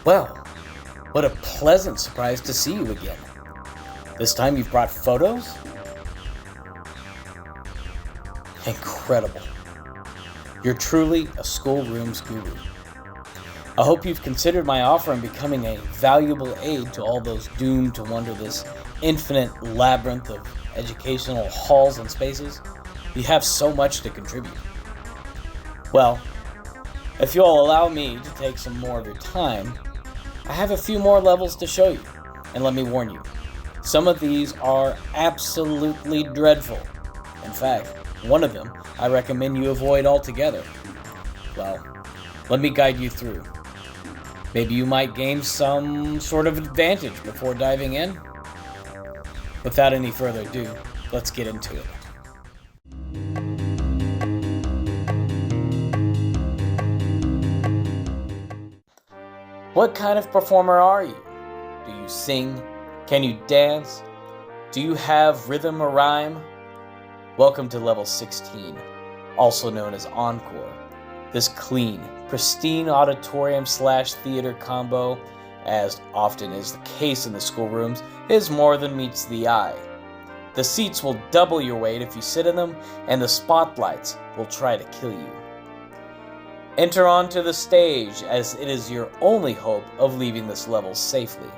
Well, what a pleasant surprise to see you again. This time you've brought photos? Incredible. You're truly a Schoolrooms guru. I hope you've considered my offer in becoming a valuable aid to all those doomed to wander this infinite labyrinth of educational halls and spaces. You have so much to contribute. Well, if you'll allow me to take some more of your time, I have a few more levels to show you. And let me warn you, some of these are absolutely dreadful. In fact, one of them I recommend you avoid altogether. Well, let me guide you through. Maybe you might gain some sort of advantage before diving in. Without any further ado, let's get into it. What kind of performer are you? Do you sing? Can you dance? Do you have rhythm or rhyme? Welcome to level 16, also known as Encore. This clean, pristine auditorium/theater combo, as often is the case in the schoolrooms, is more than meets the eye. The seats will double your weight if you sit in them, and the spotlights will try to kill you. Enter onto the stage, as it is your only hope of leaving this level safely.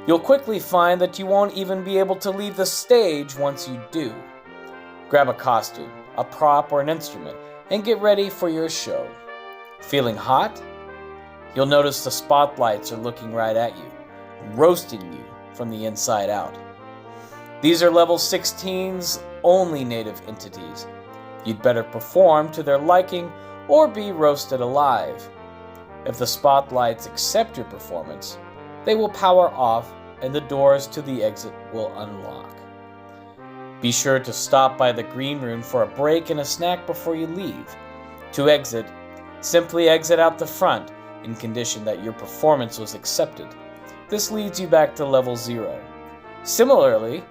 You'll quickly find that you won't even be able to leave the stage once you do. Grab a costume, a prop, or an instrument, and get ready for your show. Feeling hot? You'll notice the spotlights are looking right at you, roasting you from the inside out. These are level 16's only native entities. You'd better perform to their liking or be roasted alive. If the spotlights accept your performance, they will power off and the doors to the exit will unlock. Be sure to stop by the green room for a break and a snack before you leave. To exit, simply exit out the front in condition that your performance was accepted. This leads you back to level 0. Similarly,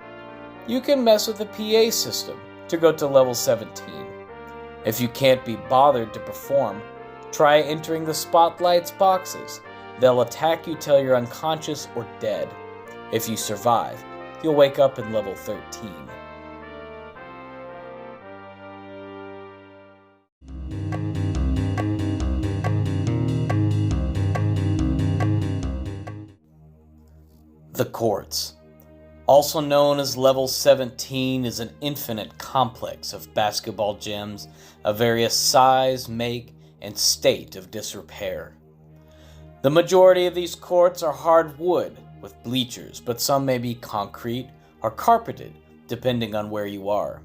you can mess with the PA system to go to level 17. If you can't be bothered to perform, try entering the spotlights boxes. They'll attack you till you're unconscious or dead. If you survive, you'll wake up in level 13. The courts, also known as level 17, is an infinite complex of basketball gyms of various size, make, and state of disrepair. The majority of these courts are hardwood with bleachers, but some may be concrete or carpeted, depending on where you are.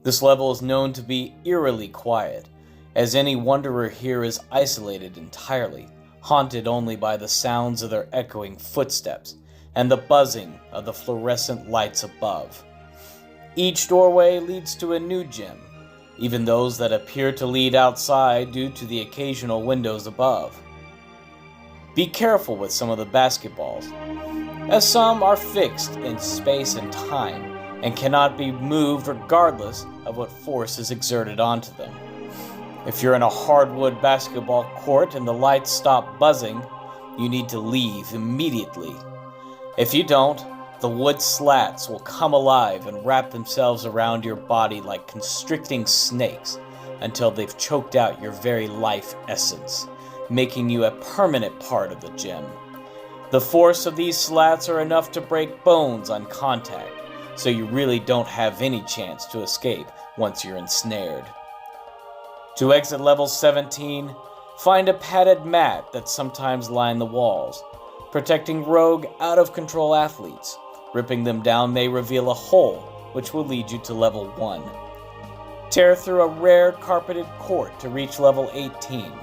This level is known to be eerily quiet, as any wanderer here is isolated entirely, haunted only by the sounds of their echoing footsteps and the buzzing of the fluorescent lights above. Each doorway leads to a new gym, even those that appear to lead outside due to the occasional windows above. Be careful with some of the basketballs, as some are fixed in space and time and cannot be moved regardless of what force is exerted onto them. If you're in a hardwood basketball court and the lights stop buzzing, you need to leave immediately. If you don't, the wood slats will come alive and wrap themselves around your body like constricting snakes until they've choked out your very life essence, making you a permanent part of the gym. The force of these slats are enough to break bones on contact, so you really don't have any chance to escape once you're ensnared. To exit level 17, find a padded mat that sometimes line the walls, protecting rogue, out-of-control athletes. Ripping them down may reveal a hole, which will lead you to level 1. Tear through a rare carpeted court to reach level 18.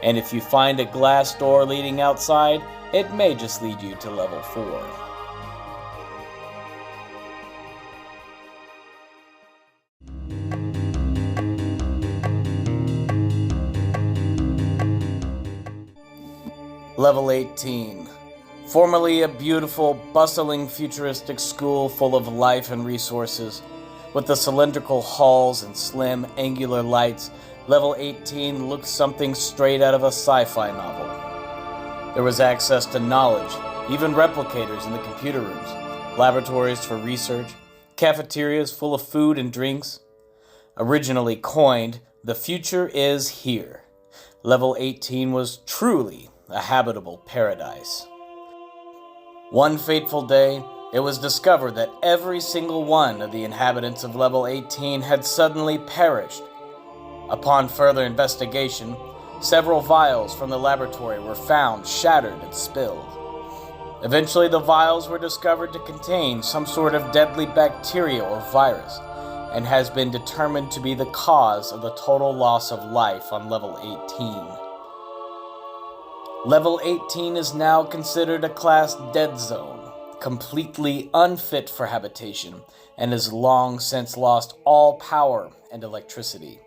And if you find a glass door leading outside, it may just lead you to level 4. Level 18. Formerly a beautiful, bustling, futuristic school full of life and resources, with the cylindrical halls and slim, angular lights, Level 18 looks something straight out of a sci-fi novel. There was access to knowledge, even replicators in the computer rooms, laboratories for research, cafeterias full of food and drinks. Originally coined, "The future is here." Level 18 was truly a habitable paradise. One fateful day, it was discovered that every single one of the inhabitants of Level 18 had suddenly perished. Upon further investigation, several vials from the laboratory were found shattered and spilled. Eventually, the vials were discovered to contain some sort of deadly bacteria or virus, and has been determined to be the cause of the total loss of life on Level 18. Level 18 is now considered a class dead zone, completely unfit for habitation, and has long since lost all power and electricity.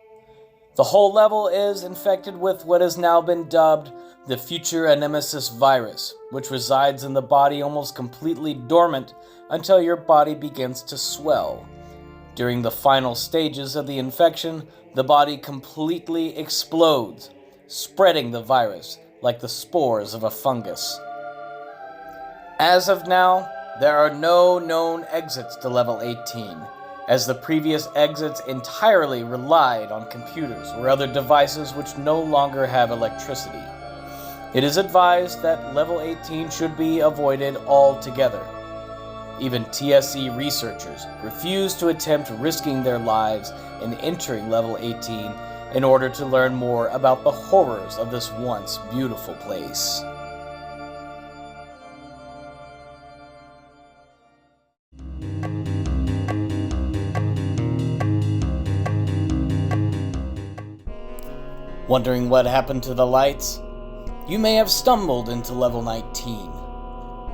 The whole level is infected with what has now been dubbed the Future Nemesis virus, which resides in the body almost completely dormant until your body begins to swell. During the final stages of the infection, the body completely explodes, spreading the virus like the spores of a fungus. As of now, there are no known exits to Level 18, as the previous exits entirely relied on computers or other devices which no longer have electricity. It is advised that Level 18 should be avoided altogether. Even TSE researchers refuse to attempt risking their lives in entering Level 18 in order to learn more about the horrors of this once beautiful place. Wondering what happened to the lights? You may have stumbled into Level 19.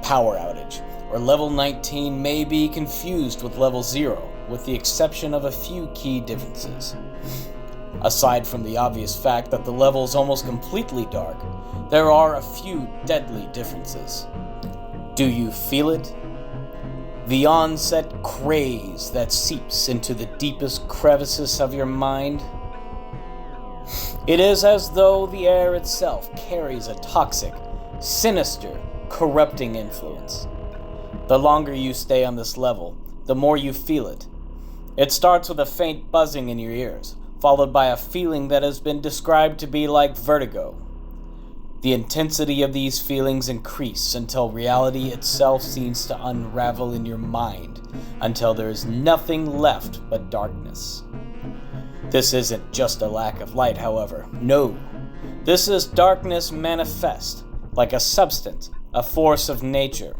Power outage, or Level 19 may be confused with Level 0, with the exception of a few key differences. Aside from the obvious fact that the level is almost completely dark, there are a few deadly differences. Do you feel it? The onset craze that seeps into the deepest crevices of your mind? It is as though the air itself carries a toxic, sinister, corrupting influence. The longer you stay on this level, the more you feel it. It starts with a faint buzzing in your ears, followed by a feeling that has been described to be like vertigo. The intensity of these feelings increase until reality itself seems to unravel in your mind, until there is nothing left but darkness. This isn't just a lack of light, however. No. This is darkness manifest, like a substance, a force of nature.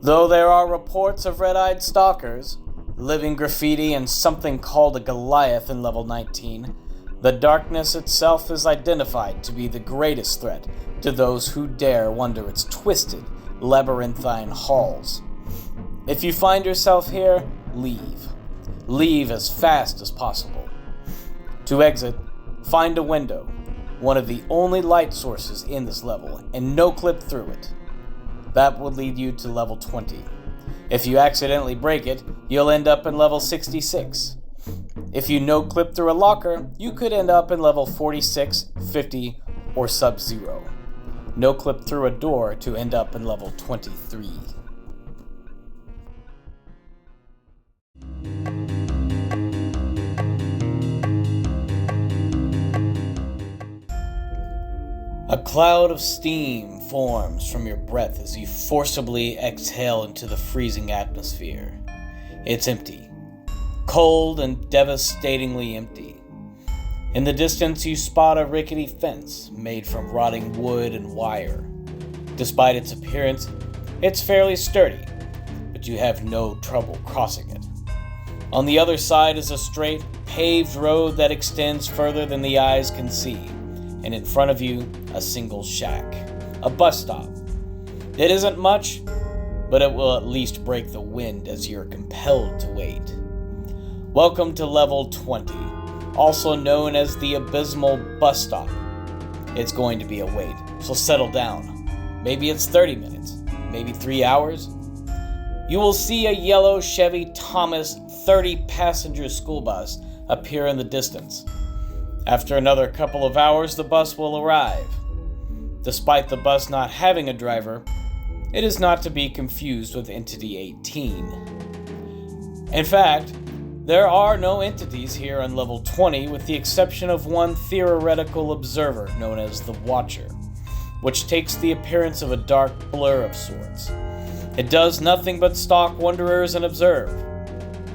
Though there are reports of red-eyed stalkers, living graffiti, and something called a Goliath in Level 19, the darkness itself is identified to be the greatest threat to those who dare wander its twisted, labyrinthine halls. If you find yourself here, leave. Leave as fast as possible. To exit, find a window, one of the only light sources in this level, and no-clip through it. That will lead you to Level 20. If you accidentally break it, you'll end up in Level 66. If you no-clip through a locker, you could end up in Level 46, 50, or Sub-Zero. No-clip through a door to end up in Level 23. A cloud of steam forms from your breath as you forcibly exhale into the freezing atmosphere. It's empty. Cold and devastatingly empty. In the distance, you spot a rickety fence made from rotting wood and wire. Despite its appearance, it's fairly sturdy, but you have no trouble crossing it. On the other side is a straight, paved road that extends further than the eyes can see, and in front of you, a single shack, a bus stop. It isn't much, but it will at least break the wind as you're compelled to wait. Welcome to Level 20, also known as the Abysmal Bus Stop. It's going to be a wait, so settle down. Maybe it's 30 minutes, maybe 3 hours. You will see a yellow Chevy Thomas 30-passenger school bus appear in the distance. After another couple of hours, the bus will arrive. Despite the bus not having a driver, it is not to be confused with Entity 18. In fact, there are no entities here on level 20 with the exception of one theoretical observer known as the Watcher, which takes the appearance of a dark blur of sorts. It does nothing but stalk wanderers and observe,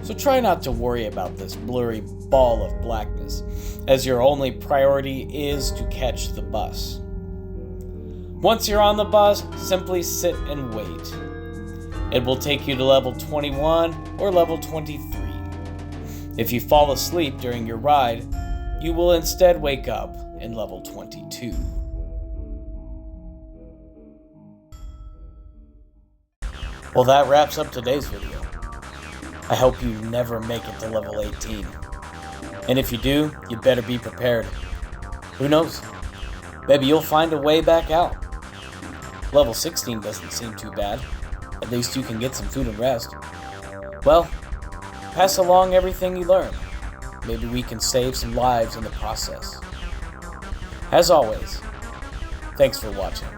so try not to worry about this blurry ball of blackness, as your only priority is to catch the bus. Once you're on the bus, simply sit and wait. It will take you to level 21 or level 23. If you fall asleep during your ride, you will instead wake up in level 22. Well, that wraps up today's video. I hope you never make it to level 18. And if you do, you better be prepared. Who knows? Maybe you'll find a way back out. Level 16 doesn't seem too bad. At least you can get some food and rest. Well, pass along everything you learn. Maybe we can save some lives in the process. As always, thanks for watching.